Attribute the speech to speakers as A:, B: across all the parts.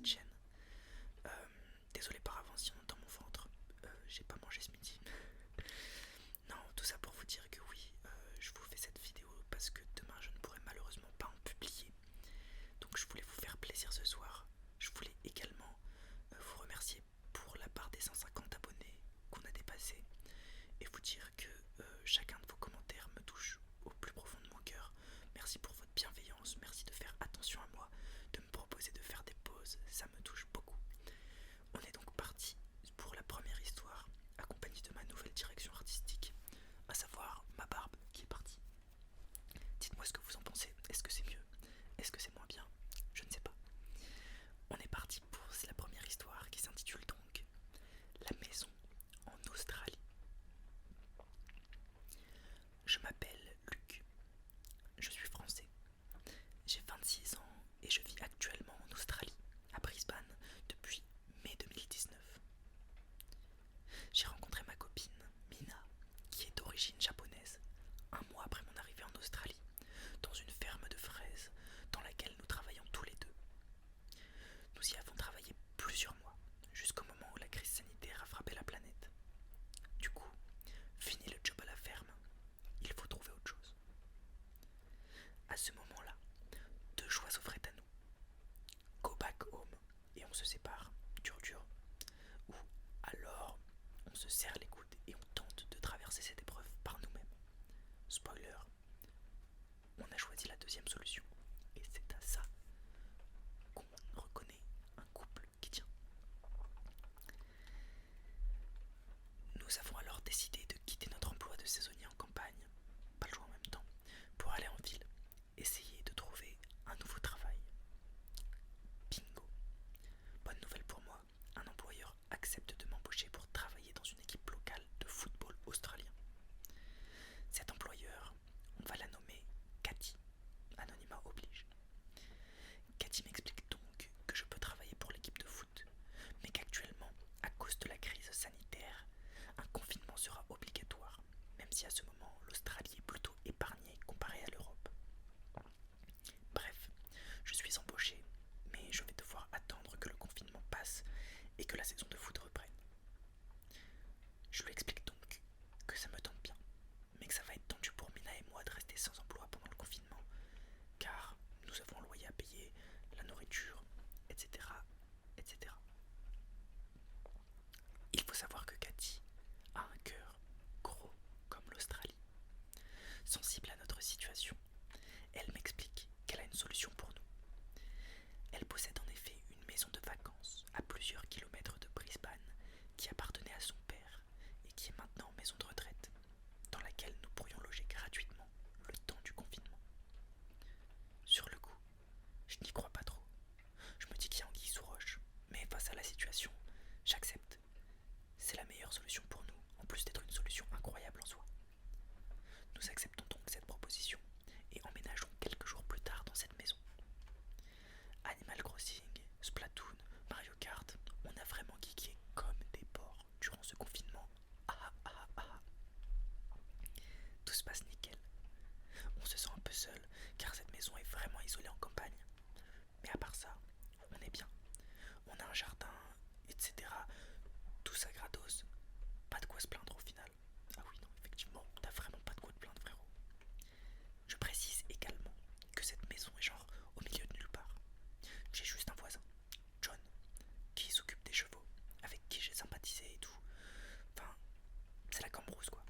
A: petite chaîne. Désolé par avance si on entend mon ventre, j'ai pas mangé ce midi. Non, tout ça pour vous dire que oui, je vous fais cette vidéo parce que demain je ne pourrai malheureusement pas en publier. Donc je voulais vous faire plaisir ce soir. Je voulais également vous remercier pour la barre des 150 abonnés qu'on a dépassé et vous dire que chacun de vos commentaires me touche au plus profond de mon cœur. Merci pour votre bienveillance, merci de faire attention à moi, de me proposer de faire des pauses, ça me touche beaucoup. On est donc parti pour la première histoire, accompagnée de ma nouvelle direction artistique, à savoir ma barbe qui est partie. Dites-moi ce que vous en pensez, est-ce que c'est mieux? Est-ce que c'est moins bien? Je ne sais pas. On est parti pour la première histoire qui s'intitule donc La maison en Australie. Je m'appelle Luc, je suis français, j'ai 26 ans et je vis actuellement en Australie, à Brisbane, depuis mai 2019. J'ai rencontré ma copine, Mina, qui est d'origine japonaise, un mois après mon arrivée en Australie, dans une ferme de fraises dans laquelle nous travaillons tous les deux. Nous y avons travaillé plusieurs mois, jusqu'au moment où la crise sanitaire a frappé la planète. Du coup, fini le job à la ferme, il faut trouver autre chose. À ce moment-là, deux choix s'offraient à nous. Go back home et on se sépare, dur dur, ou alors on se serre les coudes et on tente de traverser cette épreuve par nous-mêmes. Spoiler, on a choisi la deuxième solution et c'est à ça qu'on reconnaît un couple qui tient. Nous avons alors décidé de quitter notre emploi de saisonnier en campagne, pas le choix en même temps, pour aller en ville, essayer de trouver un nouveau travail. Bingo! Bonne nouvelle pour moi, un employeur accepte de m'embaucher pour travailler dans une équipe locale de football australien. Cet employeur, on va la nommer Cathy, anonymat oblige. Cathy m'explique donc que je peux travailler pour l'équipe de foot, mais qu'actuellement, à cause de la crise sanitaire, un confinement sera obligatoire, même si à ce moment l'Australie est plutôt épargnée comparée à l'Europe. Bref, je suis embauché, mais je vais devoir attendre que le confinement passe et que la saison de foot reprenne. Je lui explique donc que ça me tente bien, mais que ça va être tendu pour Mina et moi de rester sans emploi pendant le confinement, car nous avons un loyer à payer, la nourriture, etc., etc. Il faut savoir que Cathy a un cœur gros comme l'Australie. Sensible à notre situation, elle m'explique qu'elle a une solution pour nous. Elle possède en effet une maison de vacances à plusieurs kilomètres de Brisbane qui appartenait à son père et qui est maintenant maison de retraite, dans laquelle nous pourrions loger gratuitement le temps du confinement. Sur le coup, je n'y crois pas trop. Je me dis qu'il y a anguille sous roche, mais face à la situation, j'accepte. C'est la meilleure solution pour nous, en plus d'être une solution incroyable en soi. Nous acceptons donc cette proposition et emménageons quelques jours plus tard dans cette maison. Animal Crossing, Splatoon, Mario Kart, on a vraiment geeké comme des porcs durant ce confinement. Ah ah ah. Tout se passe nickel. On se sent un peu seul car cette maison est vraiment isolée en campagne. Mais à part ça, on est bien. On a un jardin, etc. Tout ça gratos. Pas de quoi se plaindre au final. Ah oui, non, effectivement, t'as vraiment pas de quoi te plaindre, frérot. Je précise également que cette maison est genre au milieu de nulle part. J'ai juste un voisin, John, qui s'occupe des chevaux, avec qui j'ai sympathisé et tout. Enfin, c'est la cambrousse quoi.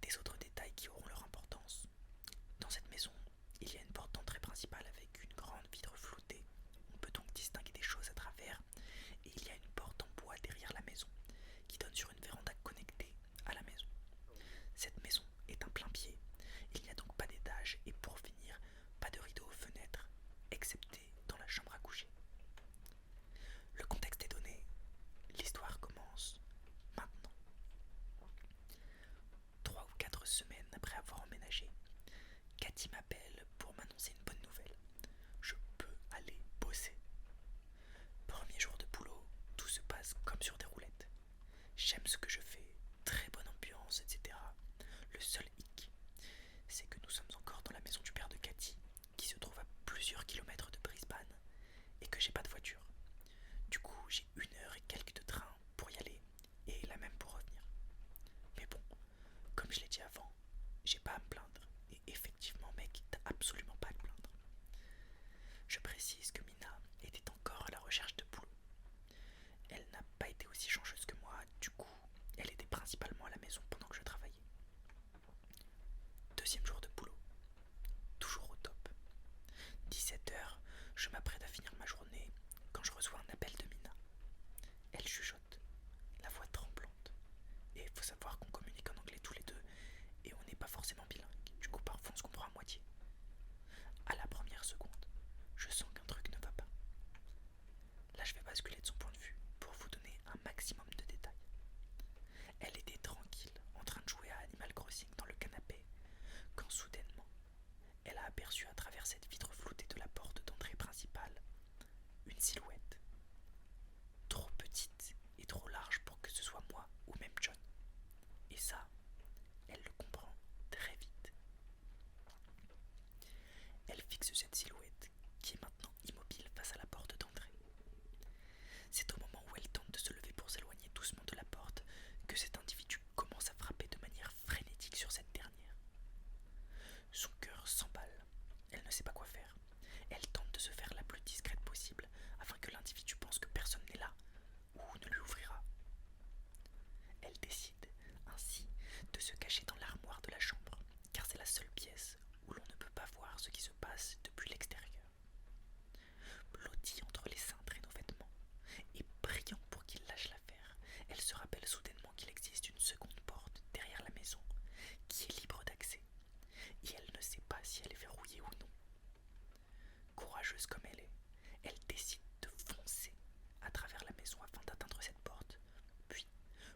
A: Des autres détails qui auront leur importance. Dans cette maison, il y a une porte d'entrée principale avec une grande vitre floutée. On peut donc distinguer des choses à travers. Et il y a une porte en bois derrière la maison qui donne sur une véranda connectée à la maison. Cette maison est un plein pied. Il n'y a donc pas d'étage et pour finir, pas de rideau aux fenêtres, excepté dans la chambre à coucher. Le contexte est donné. L'histoire commence maintenant. 3 ou 4 semaines après avoir emménagé, Cathy m'appelle pour m'annoncer une bonne nouvelle. Je peux aller bosser. Premier jour de boulot, tout se passe comme sur des roulettes. J'aime ce que je fais, très bonne ambiance, etc. Le seul hic, c'est que nous sommes encore dans la maison du père de Cathy, qui se trouve à plusieurs kilomètres de Brisbane, et que cet individu commence à frapper de manière frénétique sur cette dernière. Son cœur s'emballe. Elle ne sait pas quoi faire. Elle tente de se faire la plus discrète possible afin que l'individu pense que personne n'est là ou ne lui ouvrira. Elle décide ainsi de se cacher dans l'armoire de la chambre, car c'est la seule pièce où l'on ne peut pas voir ce qui se passe depuis l'extérieur. Blottie entre les cintres et nos vêtements, et priant pour qu'il lâche l'affaire, elle se rappelle soudainement qu'il existe une seconde porte derrière la maison, qui est libre d'accès, et elle ne sait pas si elle est verrouillée ou non. Courageuse comme elle décide de foncer à travers la maison afin d'atteindre cette porte. Puis,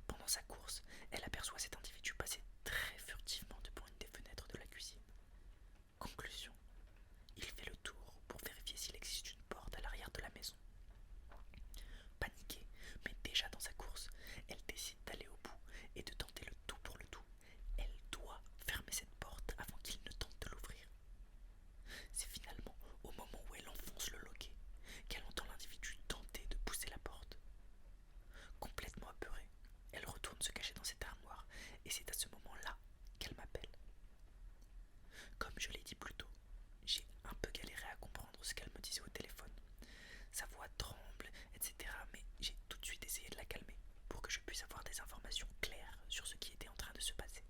A: pendant sa course, elle aperçoit cet individu passer très furtivement devant une des fenêtres de la cuisine. Conclusion, il fait le tour pour vérifier s'il existe une porte à l'arrière de la maison. Paniquée, mais déjà dans sa course, elle décide d'aller au bout et de tenter le tout pour le tout. Elle doit fermer cette porte avant qu'il ne tente de l'ouvrir. C'est finalement au moment où elle enfonce le loquet qu'elle entend l'individu tenter de pousser la porte. Complètement apeurée, elle retourne se cacher dans cette armoire et c'est à ce moment-là qu'elle m'appelle. Comme je l'ai dit plus tôt, j'ai un peu galéré à comprendre ce qu'elle me disait au téléphone. Sa voix tremble, etc. Mais j'ai tout de suite essayé de la calmer pour que je puisse avoir des informations claires sur ce qui était en train de se passer.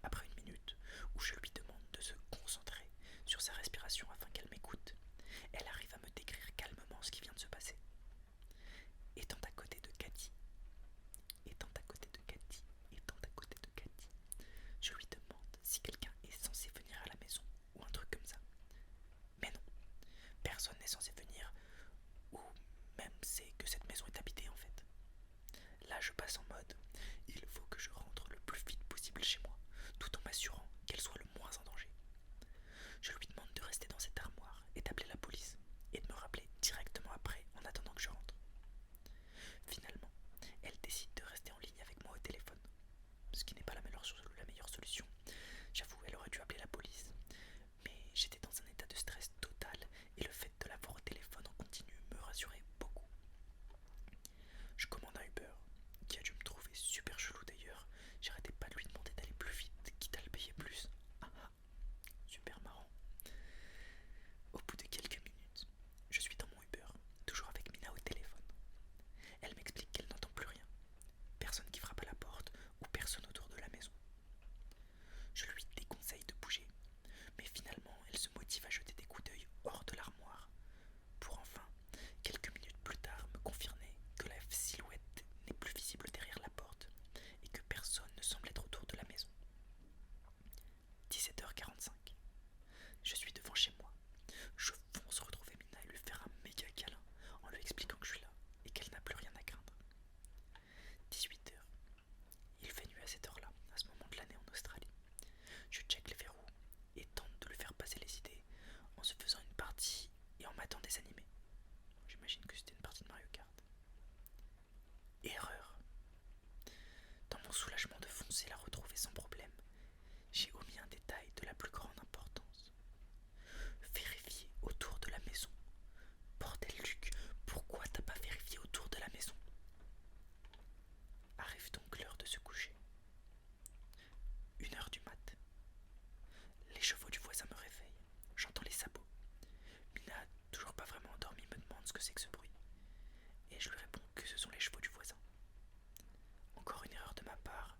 A: Après une minute où je lui demande de se concentrer sur sa respiration afin qu'elle m'écoute, elle arrive à me décrire calmement ce qui vient de se passer. Étant à côté de Cathy, je lui demande si quelqu'un est censé venir à la maison ou un truc comme ça. Mais non, personne n'est censé venir, ou même c'est que cette maison est habitée en fait. Là je passe en mode, il faut que je rentre le plus vite possible chez moi, tout en m'assurant qu'elle soit le moins en danger. Je lui demande de rester dans cette armoire et d'appeler la police, et de me rappeler directement après en attendant que je rentre. Finalement, elle décide de rester en ligne avec moi au téléphone, ce qui n'est pas la meilleure solution. J'avoue, elle aurait dû appeler la police, mais j'étais dans un état de stress total et le fait de l'avoir au téléphone en continu me rassurait beaucoup. Je commande un Uber, qui a dû me trouver super chelou d'ailleurs. J'arrêtais pas de lui demander d'aller plus vite, quitte à le payer plus. Ah ah, super marrant. Au bout de quelques minutes, je suis dans mon Uber, toujours avec Mina au téléphone. Elle m'explique qu'elle n'entend plus rien, personne qui frappe à la porte ou personne autour de la maison. Je lui déconseille de bouger, mais finalement elle se motive à jeter des coups d'œil hors de l'armoire, pour enfin, quelques minutes plus tard, me confirmer que la silhouette n'est plus visible derrière la porte et que personne ne semble être autour de la maison. 17h45. Je suis devant chez moi. Je fonce retrouver Mina et lui faire un méga câlin en lui expliquant que je suis là et qu'elle n'a plus rien à craindre. 18h. Il fait nuit à cette heure-là, à ce moment de l'année en Australie. Je check les verrous et tente de lui faire passer les idées en se faisant une partie et en matant des animés. J'imagine que c'était une partie de Mario Kart. Erreur. Dans mon soulagement de foncer la retrouver sans problème, j'ai omis un détail de la plus grande importance. Vérifier autour de la maison. Bordel Luc, pourquoi t'as pas vérifié autour de la maison? Arrive donc l'heure de se coucher. 1h du mat. Les chevaux du voisin me réveillent. J'entends les sabots. Mina, toujours pas vraiment endormie, me demande ce que c'est que ce bruit. Et je lui réponds que ce sont les chevaux du voisin. Encore une erreur de ma part.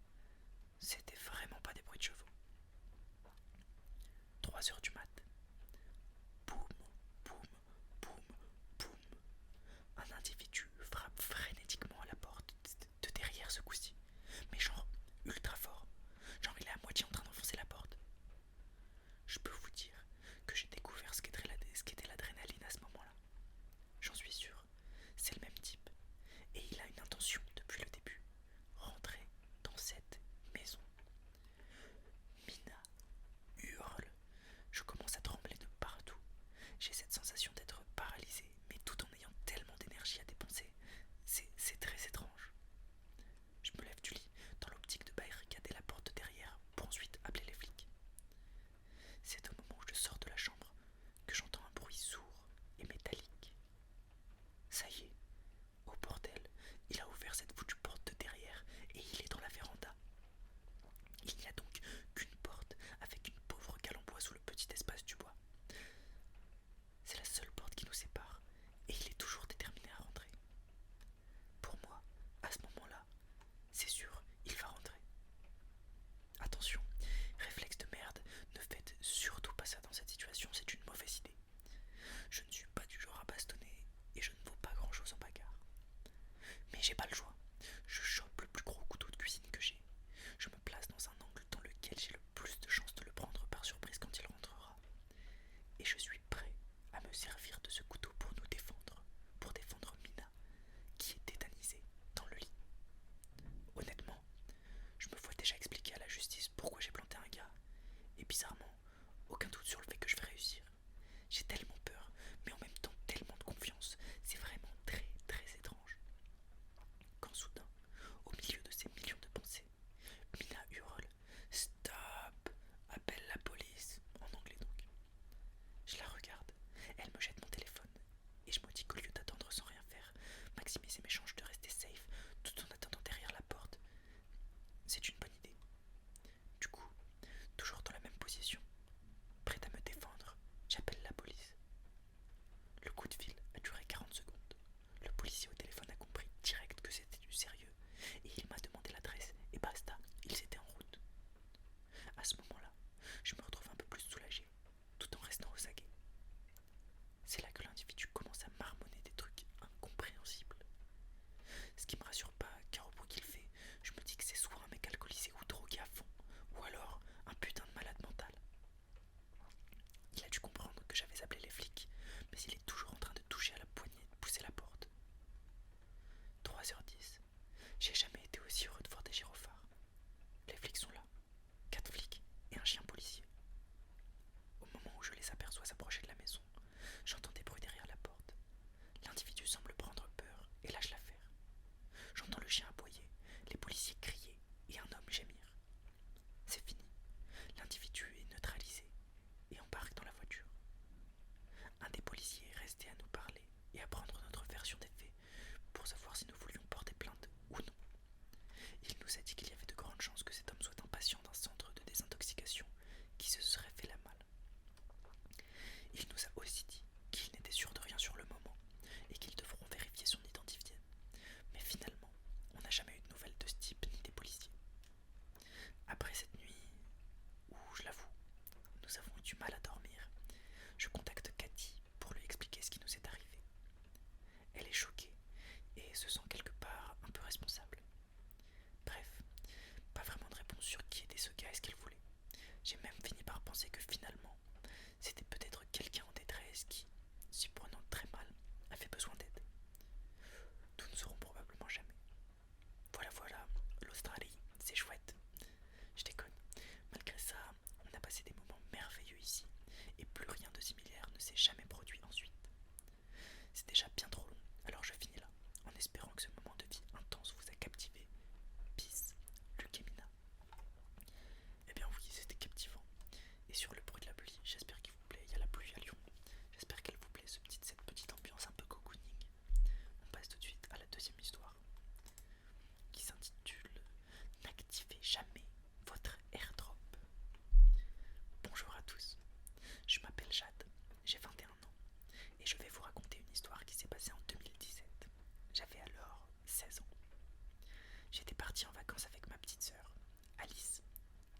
A: parti en vacances avec ma petite sœur, Alice,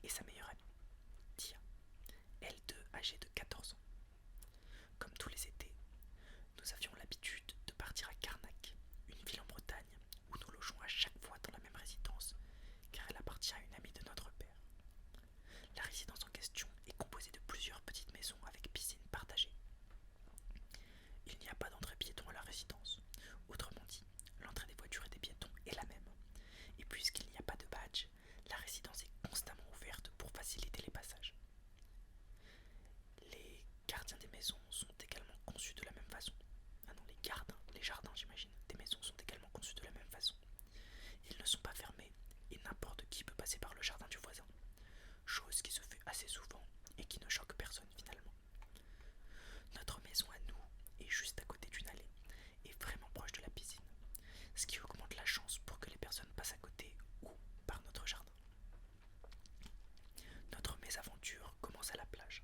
A: et sa meilleure amie, Tia, elle deux âgée de 14 ans. Comme tous les étés, nous avions l'habitude de partir à Carnac, une ville en Bretagne où nous logeons à chaque fois dans la même résidence, car elle appartient à une amie de notre père. La résidence en question est composée de plusieurs petites maisons avec piscine partagée. Il n'y a pas d'entrée piéton à la résidence. Autrement dit, l'entrée des voitures et des piétons est la même. Et puisqu'il n'y a pas de badge, la résidence est constamment ouverte pour faciliter les passages. Les gardiens des maisons sont également conçus de la même façon. Ah non, les jardins j'imagine, des maisons sont également conçus de la même façon. Ils ne sont pas fermés et n'importe qui peut passer par le jardin du voisin. Chose qui se fait assez souvent et qui ne choque personne finalement. Notre maison à nous est juste à côté d'une allée et vraiment proche de la piscine, ce qui augmente la chance pour que les personnes passent à côté ou par notre jardin. Notre mésaventure commence à la plage.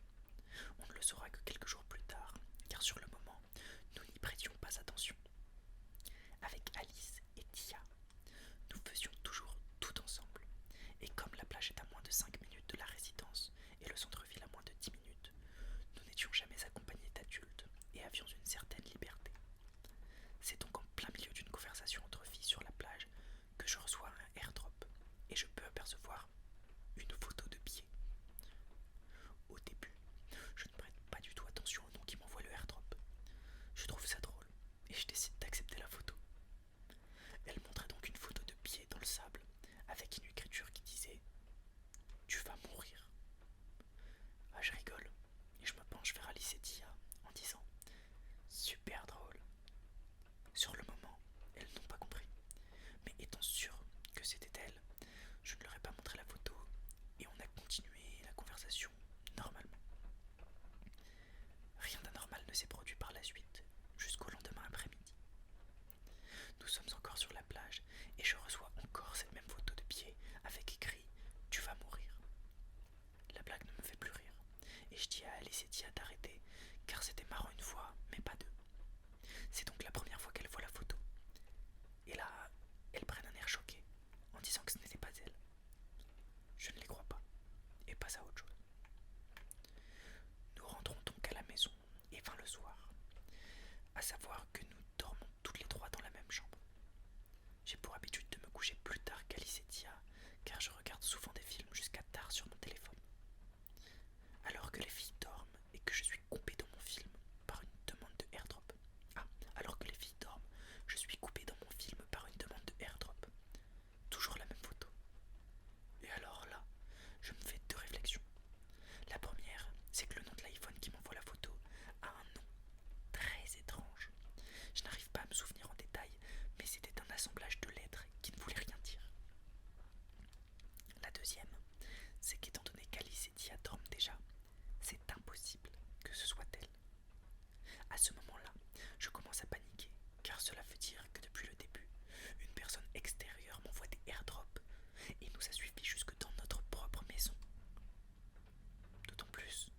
A: On ne le saura que quelques jours plus tard, car sur le moment, nous n'y prêtions pas attention. Avec Alice et Tia, nous faisions toujours tout ensemble, et comme la plage est à moins de 5 minutes de la résidence et le centre-ville à moins de 10 minutes, nous n'étions jamais accompagnés d'adultes et avions une certaine liberté. C'est donc en plein milieu d'une conversation entre filles sur la plage que je reçois un airdrop et je peux apercevoir une photo de pied. Au début, je ne prête pas du tout attention au nom qui m'envoie le airdrop. Je trouve ça drôle et je décide d'accepter la photo. Elle montrait donc une photo de pied dans le sable avec une écriture qui disait « Tu vas mourir ». Ah, je rigole et je me penche vers Alice et Tia en disant « Super drôle ». Sur le moment, elles n'ont pas compris, mais étant sûr que c'était elle, je ne leur ai pas montré la photo et on a continué la conversation normalement. Rien d'anormal ne s'est produit par la suite, jusqu'au lendemain après-midi. Nous sommes encore sur la plage et je reçois encore cette même photo de pied avec écrit « Tu vas mourir ». La blague ne me fait plus rire et je dis à Alice et Tia d'arrêter car c'était marrant une fois, mais pas deux. C'est donc la première fois qu'elle voit la photo. Et là, elles prennent un air choqué en disant que ce n'était pas elle. Je ne les crois pas et passe à autre chose. Nous rentrons donc à la maison et vint le soir. À savoir que nous dormons toutes les trois dans la même chambre. J'ai pour habitude de me coucher plus tard qu'Alice et Tia car je regarde souvent des films jusqu'à tard sur mon téléphone. Alors que les filles dorment et que je suis coupé dans mon film par une demande de airdrop. Alors que les filles dorment, je suis coupé dans mon film par une demande de airdrop. Toujours la même photo. Et alors là, je me fais deux réflexions. La première, c'est que le nom de l'iPhone qui m'envoie la photo a un nom très étrange. Je n'arrive pas à me souvenir en détail, mais c'était un assemblage de lettres qui ne voulait rien dire. La deuxième, c'est qu'étant donné qu'Alice et Tia dorment déjà, c'est impossible que ce soit elle. À ce moment-là, je commence à paniquer, car cela veut dire que depuis le début, une personne extérieure m'envoie des airdrops et nous a suivis jusque dans notre propre maison. D'autant plus,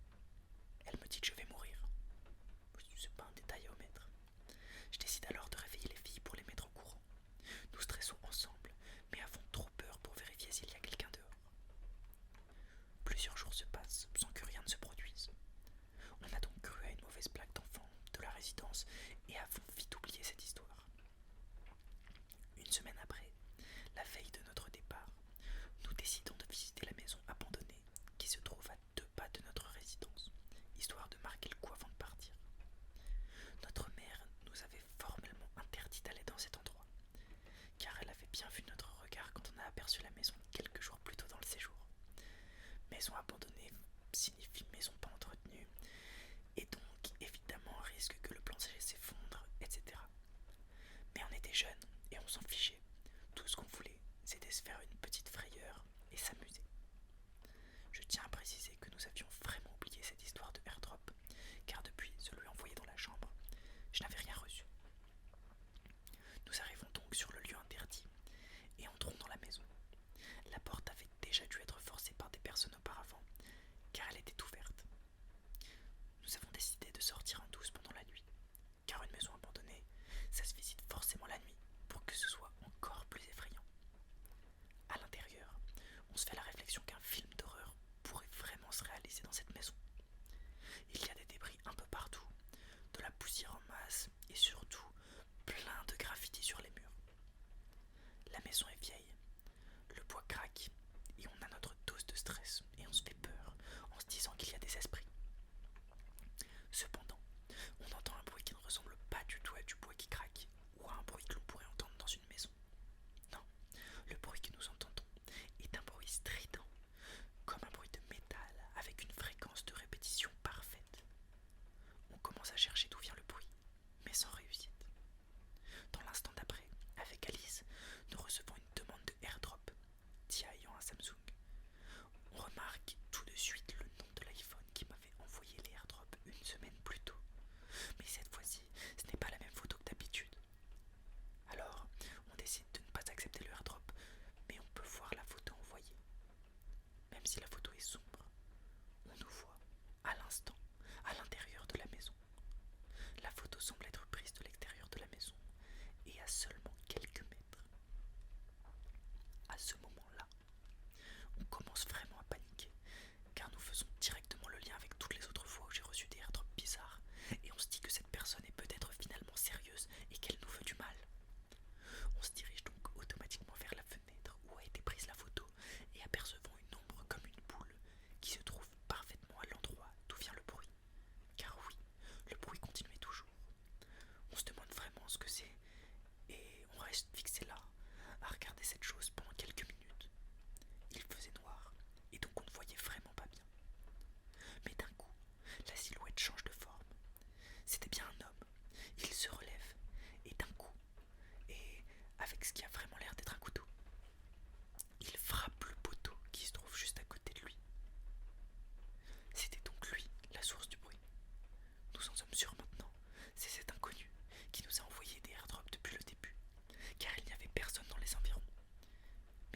A: elle me dit que je vais mourir. C'est pas un détail à omettre. Je décide alors de réveiller les filles pour les mettre au courant. Nous stressons ensemble, mais avons trop peur pour vérifier s'il y a quelqu'un dehors. Plusieurs jours se passent sans que rien ne se produise. On a donc cru à une mauvaise blague d'enfant de la résidence et avons vite oublié cette histoire. Une semaine après, la veille de notre départ, nous décidons de visiter la maison abandonnée qui se trouve à 2 pas de notre résidence, histoire de marquer le coup avant de partir. Notre mère nous avait formellement interdit d'aller dans cet endroit, car elle avait bien vu notre regard quand on a aperçu la maison quelques jours plus tôt dans le séjour. Maison abandonnée signifie maison pas entretenue, et donc évidemment risque que le plancher s'effondre, etc. Mais on était jeunes et on s'en fichait. Tout ce qu'on voulait, c'était se faire une petite frayeur et s'amuser. Je tiens à préciser que nous avions vraiment oublié cette histoire de airdrop, car depuis celui envoyé dans la chambre, je n'avais rien reçu. Nous arrivons donc sur le lieu interdit et entrons dans la maison. La porte avait déjà dû être forcée par des personnes auparavant, car elle était ouverte. Nous avons décidé de sortir en douce pendant la nuit, car une maison abandonnée, ça se visite forcément la nuit pour que ce soit encore plus effrayant.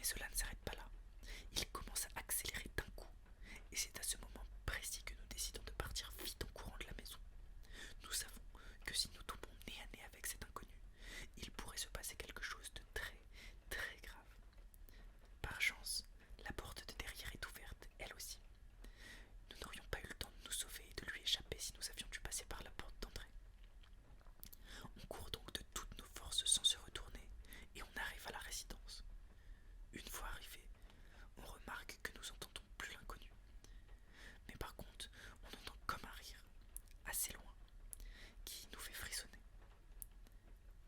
A: Mais cela ne s'arrête pas là. Il commence à accélérer d'un coup, et c'est à ce moment précis que nous décidons de partir vite en courant de la maison. Nous savons que si nous tombons nez à nez avec cet inconnu, il pourrait se passer quelque chose de très, très grave. Par chance, la porte de derrière est ouverte, elle aussi. Nous n'aurions pas eu le temps de nous sauver et de lui échapper si nous avions dû passer par la porte d'entrée. On court donc de toutes nos forces sans se retourner, et on arrive à la résidence. Une fois arrivé, on remarque que nous n'entendons plus l'inconnu. Mais par contre, on entend comme un rire, assez loin, qui nous fait frissonner.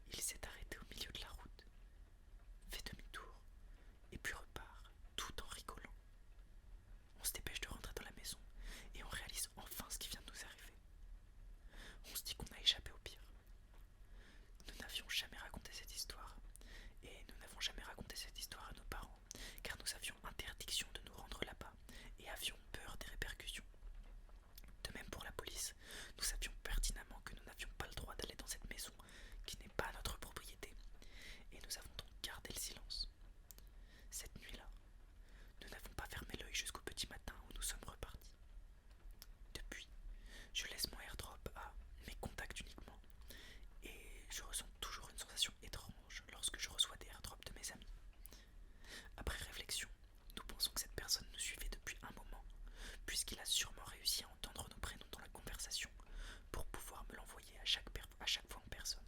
A: Il s'est arrêté au milieu de la route, fait demi-tour, et puis repart, tout en rigolant. On se dépêche de rentrer dans la maison, et on réalise enfin ce qui vient de nous arriver. On se dit qu'on a échappé au pire. Nous n'avions jamais raconté cette histoire, et nous n'avons jamais raconté cette histoire à nos parents, car nous avions interdiction de nous rendre là-bas, et avions peur des répercussions. De même pour la police, nous savions pertinemment que nous n'avions pas le droit d'aller dans cette maison, qui n'est pas notre propriété, et nous avons donc gardé le silence. Cette nuit-là, nous n'avons pas fermé l'œil jusqu'au petit matin où nous sommes repartis. Depuis, je laisse mon airdrop à mes contacts uniquement, et je ressens toujours une sensation étrange lorsque je reçois des airdrops de mes amis. Après réflexion, nous pensons que cette personne nous suivait depuis un moment, puisqu'il a sûrement réussi à entendre nos prénoms dans la conversation pour pouvoir me l'envoyer à chaque fois en personne.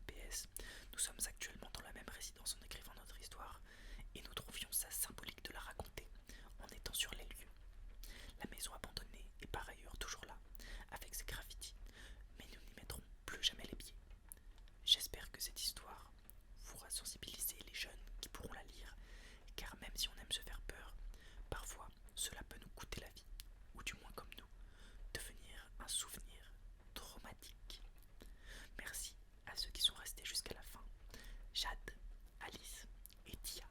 A: PS, nous sommes actuellement dans la même résidence en écrivant notre histoire, et nous trouvions ça symbolique de la raconter en étant sur les lieux. La maison abandonnée est par ailleurs toujours là, avec ses graffitis, mais nous n'y mettrons plus jamais les pieds. J'espère que cette histoire pourra sensibiliser les jeunes qui pourront la lire, car même si on aime se faire peur, parfois cela peut nous coûter la vie, ou du moins comme nous, devenir un souvenir traumatique. Merci à ceux qui sont restés jusqu'à la fin. Jade, Alice et Tia.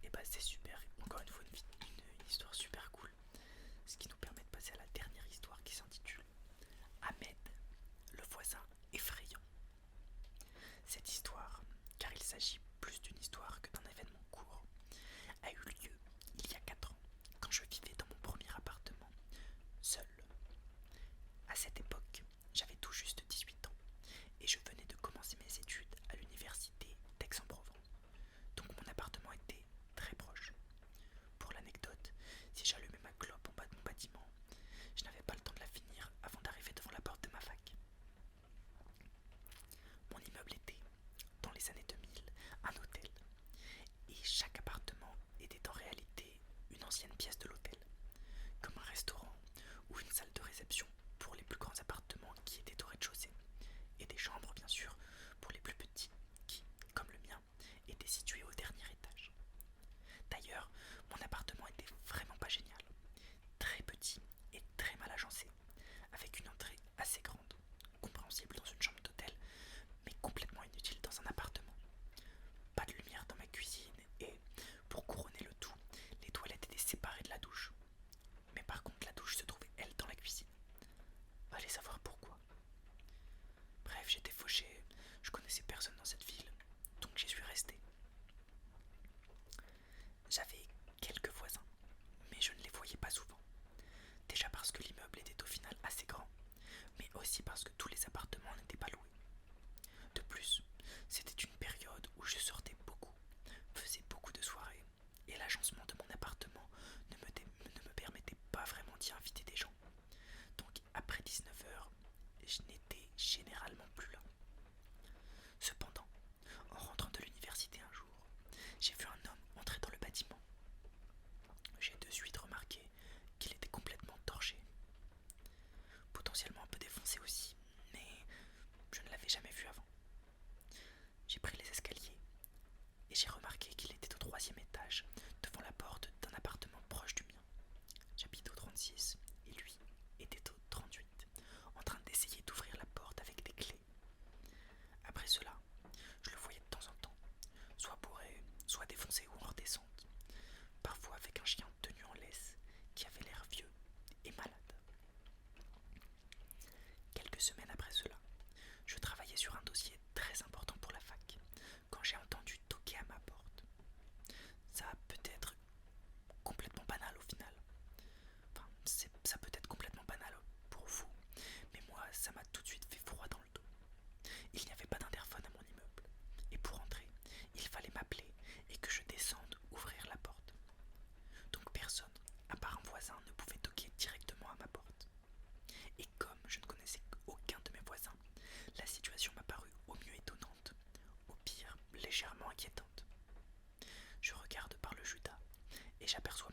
A: Et bah c'est super, encore une fois une histoire super cool. Ce qui nous permet de passer à la dernière histoire qui s'intitule Ahmed, le voisin effrayant. Cette histoire, car il s'agit plus d'une histoire que d'un événement court, a eu lieu il y a 4 ans, quand je vivais dans mon premier appartement, seul. À cette époque, j'avais tout juste 18 ans, et je venais de commencer mes études à l'université d'Aix-en-Provence, donc mon appartement était très proche. Pour l'anecdote, si j'allumais ma clope en bas de mon bâtiment, je n'avais pas le temps de la finir avant d'arriver devant la porte de ma fac. Mon immeuble était, dans les années 2000, un hôtel, et chaque appartement était en réalité une ancienne pièce de l'hôtel, comme un restaurant ou une salle de réception pour les plus grands appartements. j'aperçois